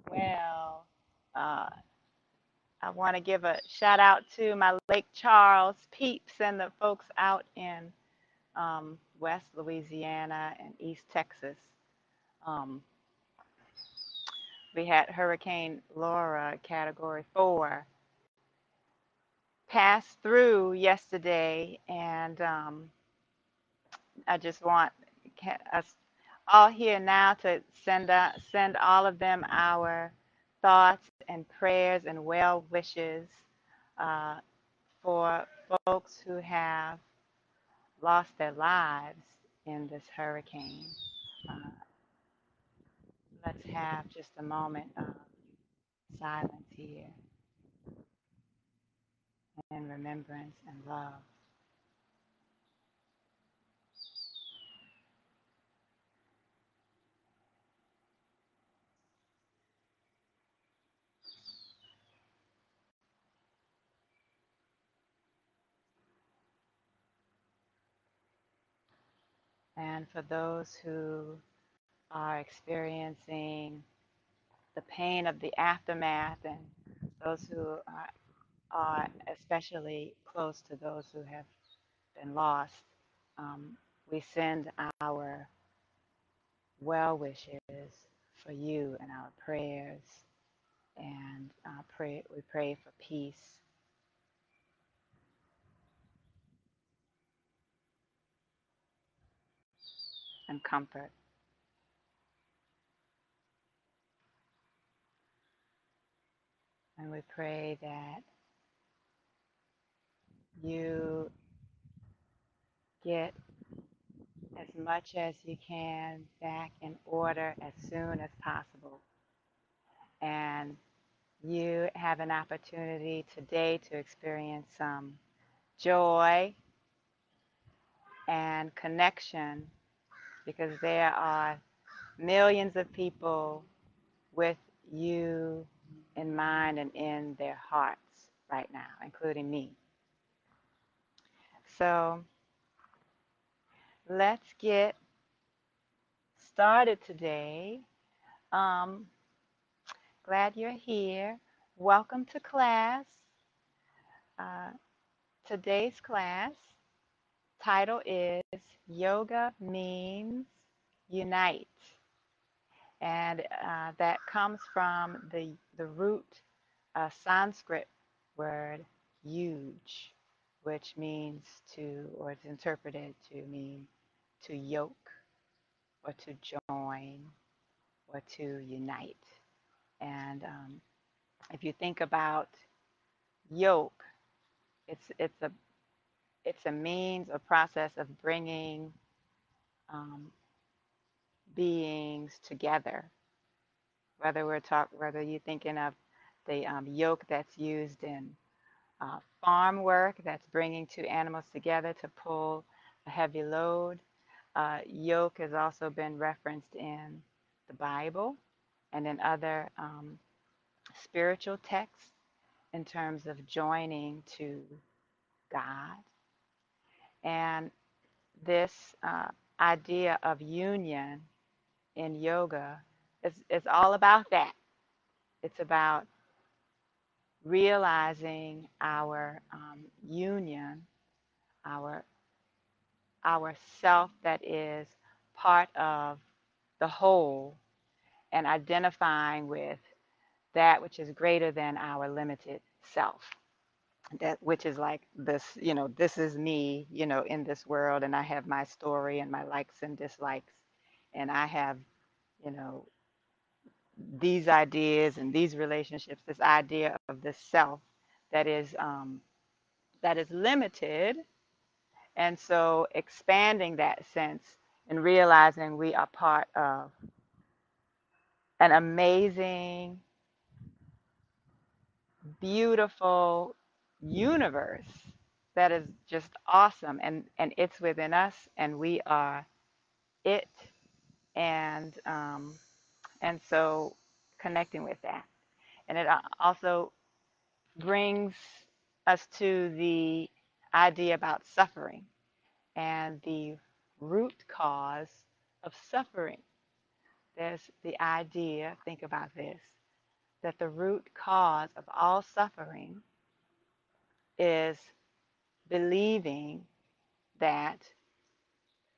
Well. I want to give a shout out to my Lake Charles peeps and the folks out in West Louisiana and East Texas. Um, we had Hurricane Laura, Category 4, pass through yesterday, and I just want us all here now to send all of them our thoughts and prayers and well wishes uh, for folks who have lost their lives in this hurricane. Uh, let's have just a moment of silence here and remembrance and love. And for those who are experiencing the pain of the aftermath, and those who are especially close to those who have been lost, we send our well wishes for you and our prayers, and we pray for peace and comfort. And we pray that you get as much as you can back in order as soon as possible. And you have an opportunity today to experience some joy and connection, because there are millions of people with you in mind and in their hearts right now, including me. So let's get started today. Um, Glad you're here. Welcome to class. Uh, Today's class title is Yoga Means Unite. And that comes from the root Sanskrit word yuj, which means to, or it's interpreted to mean to yoke, or to join, or to unite. And if you think about yoke, it's a means or process of bringing um, beings together. Whether you're thinking of the yoke that's used in farm work, that's bringing two animals together to pull a heavy load. Yoke has also been referenced in the Bible and in other spiritual texts in terms of joining to God. And this idea of union in yoga is all about that. It's about realizing our union, our self that is part of the whole, and identifying with that which is greater than our limited self. That which is like this, this is me, in this world, and I have my story and my likes and dislikes, and I have, you know, these ideas and these relationships, this idea of the self that is limited. And so expanding that sense and realizing we are part of an amazing, beautiful universe that is just awesome, and it's within us, and we are it, and so connecting with that. And it also brings us to the idea about suffering and the root cause of suffering. There's the idea, think about this, that the root cause of all suffering is believing that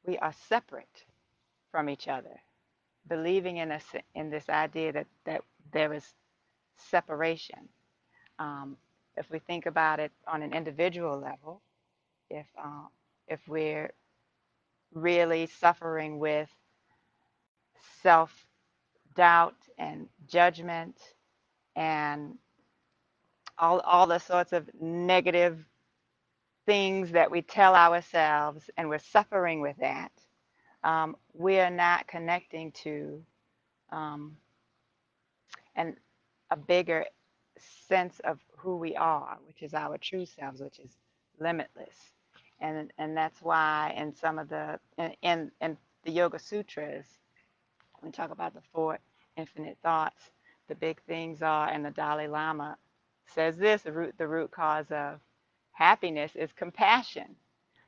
we are separate from each other, believing in this idea that there is separation. Um, if we think about it on an individual level, if we're really suffering with self doubt and judgment and all the sorts of negative things that we tell ourselves, and we're suffering with that, we are not connecting to um, an, a bigger sense of who we are, which is our true selves, which is limitless. And that's why in some of the in the Yoga Sutras, when we talk about the four infinite thoughts, the big things are, and the Dalai Lama says this: the root cause of happiness is compassion,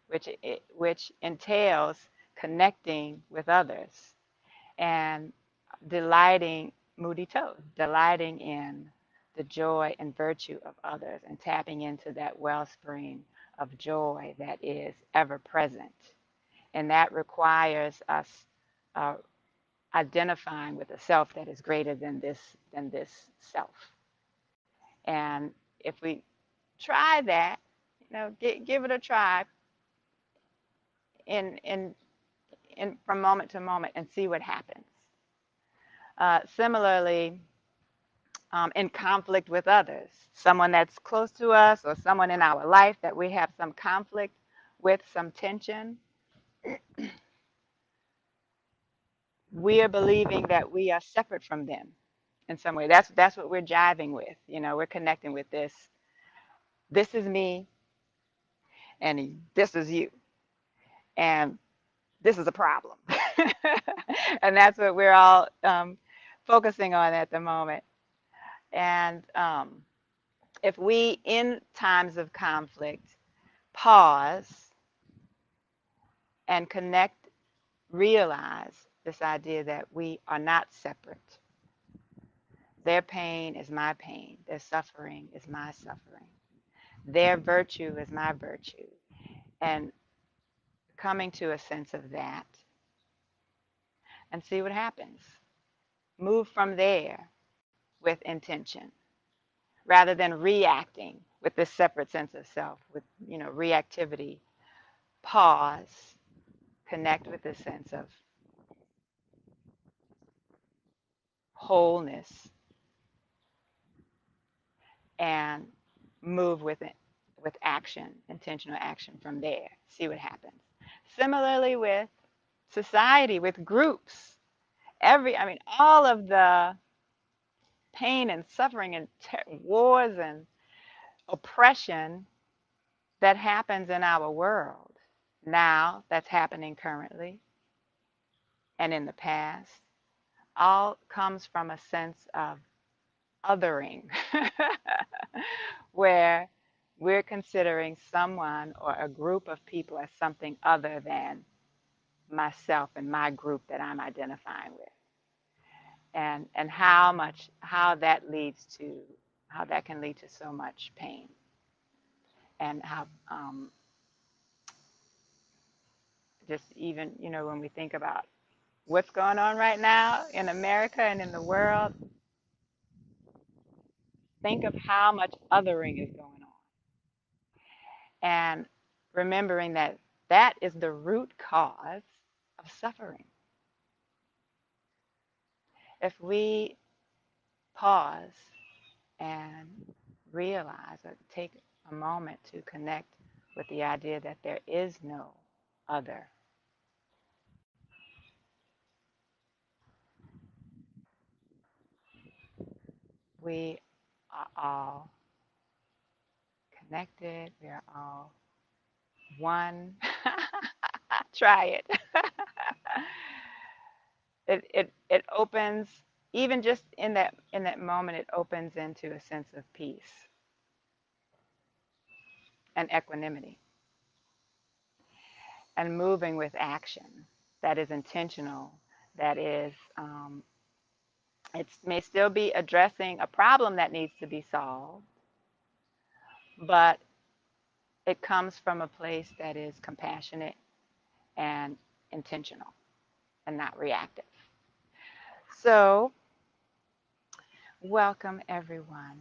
which entails connecting with others and delighting, mudito, delighting in the joy and virtue of others and tapping into that wellspring of joy that is ever present. And that requires us uh, identifying with a self that is greater than this self. And if we try that, give it a try in from moment to moment and see what happens. Similarly, in conflict with others, someone that's close to us or someone in our life that we have some conflict with, some tension, we are believing that we are separate from them in some way. That's what we're jiving with. We're connecting with this. This is me, and this is you, and this is a problem. And that's what we're all focusing on at the moment. And if we, in times of conflict, pause and connect, realize this idea that we are not separate. Their pain is my pain. Their suffering is my suffering. Their virtue is my virtue. And coming to a sense of that and see what happens. Move from there with intention rather than reacting with this separate sense of self, with reactivity. Pause, connect with this sense of wholeness, and move with it with action, intentional action from there. See what happens. Similarly with society, with groups, all of the pain and suffering and wars and oppression that happens in our world now, that's happening currently and in the past, all comes from a sense of othering, where we're considering someone or a group of people as something other than myself and my group that I'm identifying with, and how that can lead to so much pain, and how just even when we think about what's going on right now in America and in the world, think of how much othering is going on, and remembering that that is the root cause of suffering. If we pause and realize or take a moment to connect with the idea that there is no other, we are all connected, we are all one. Try it. It opens, even just in that moment, it opens into a sense of peace and equanimity, and moving with action that is intentional, that is It may still be addressing a problem that needs to be solved, but it comes from a place that is compassionate and intentional and not reactive. So, welcome everyone.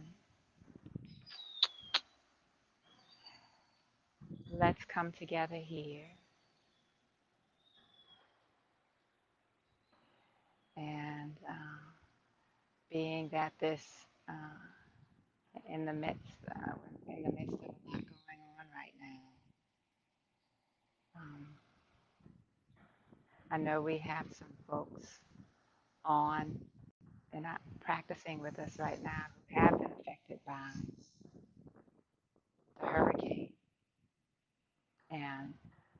Let's come together here. And being that this, in the midst, in the midst of a lot going on right now, I know we have some folks on and not practicing with us right now who have been affected by the hurricane and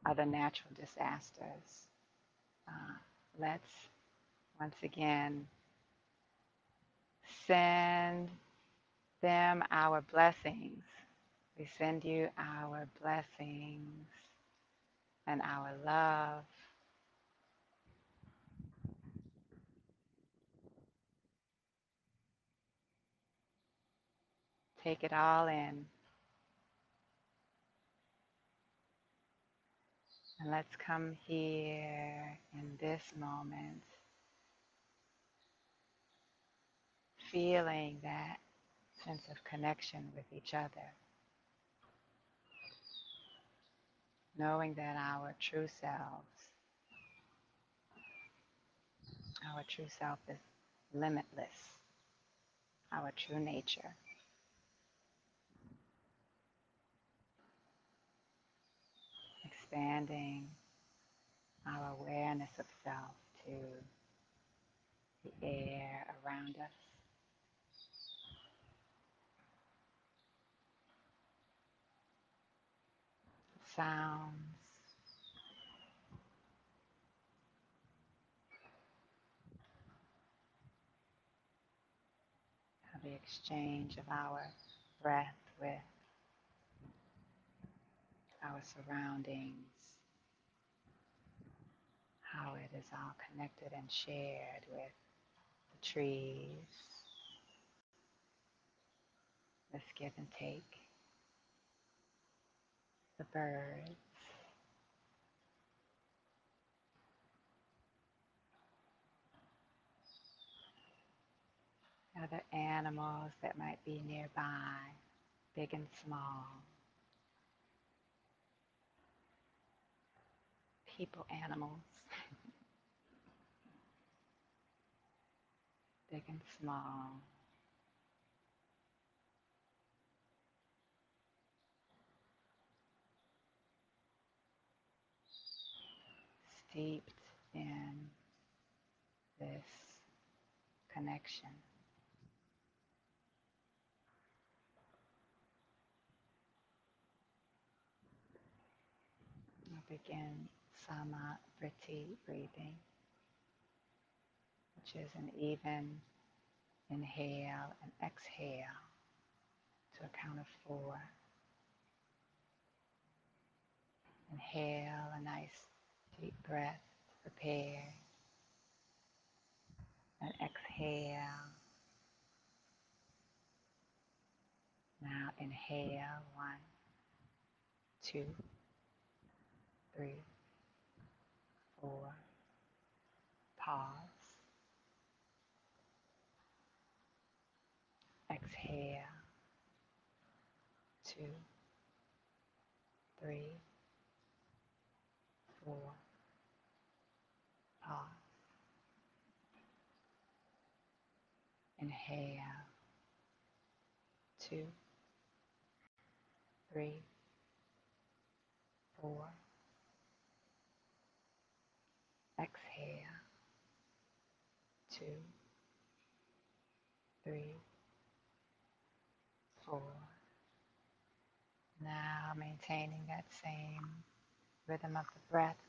other natural disasters. Let's once again send them our blessings. We send you our blessings and our love. Take it all in. And let's come here in this moment, feeling that sense of connection with each other, knowing that our true self is limitless, our true nature, expanding our awareness of self to the air around us, sounds, the exchange of our breath with our surroundings, how it is all connected and shared with the trees, this give and take, the birds, other animals that might be nearby, big and small, people, animals, big and small, steeped in this connection. We'll begin Samavriti breathing, which is an even inhale and exhale to a count of 4. Inhale a nice deep breath to prepare, and exhale. Now inhale 1, 2, 3, 4. Pause. Exhale 2, 3, 4. Pause. Inhale 2, 3, 4. Exhale 2, 3, 4. Now maintaining that same rhythm of the breath